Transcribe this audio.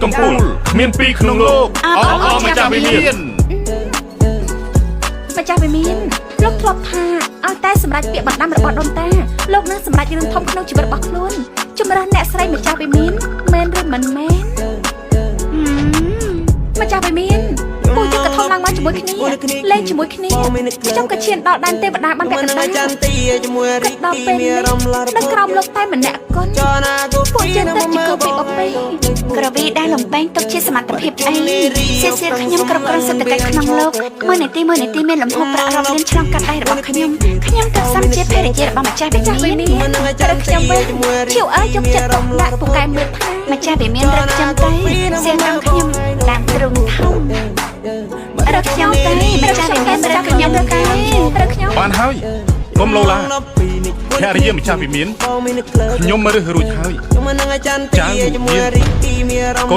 កំពូលគ្មានពីរក្នុងលោកម្ចាស់វិមានម្ចាស់វិមានលោកធ្លាប់ថាឲ្យតែសម្រាប់ពាក្យបណ្ដាំរបស់ដូនតាលោកនឹងសម្រេចរឿងធំក្នុងជីវិតរបស់ខ្លួនជំរឿនអ្នកស្រីម្ចាស់វិមានមែនឬមិនមែនម្ចាស់វិមានពួកយើងក៏ធំឡើងមកជាមួយគ្នាលេងជាមួយគ្នាខ្ញុំក៏ឈានដល់ដែនទេវតាបានកណ្ដាលដល់ពេលនេះនៅក្រោមលោកតែម្នាក់កូនពួកយើងទៅជាកូនពីបបេក្រវីដែលលំបែងទុកជាសមត្ថភាពអីសៀសខ្ញុំគ្រប់គ្រងសេដ្ឋកិច្ចក្នុងលោកមួយនាទីមានលំហូរប្រាក់រាប់លានឆ្លងកាត់ដៃរបស់ខ្ញុំទឹកសំជាភរិយារបស់ម្ចាស់វិមានរកខ្ញុំវិញជួអើយកចិត្តទុកដាក់ពូកែមើលថាម្ចាស់វិមានរកខ្ញុំទៅសៀតាមខ្ញុំតាមទ្រង់ធំរកខ្ញុំទៅម្ចាស់វិមានរកខ្ញុំទៅរកខ្ញុំបានហើយកុំលោឡាភរិយាម្ចាស់វិមានខ្ញុំរើសរួចហើយចៅមាន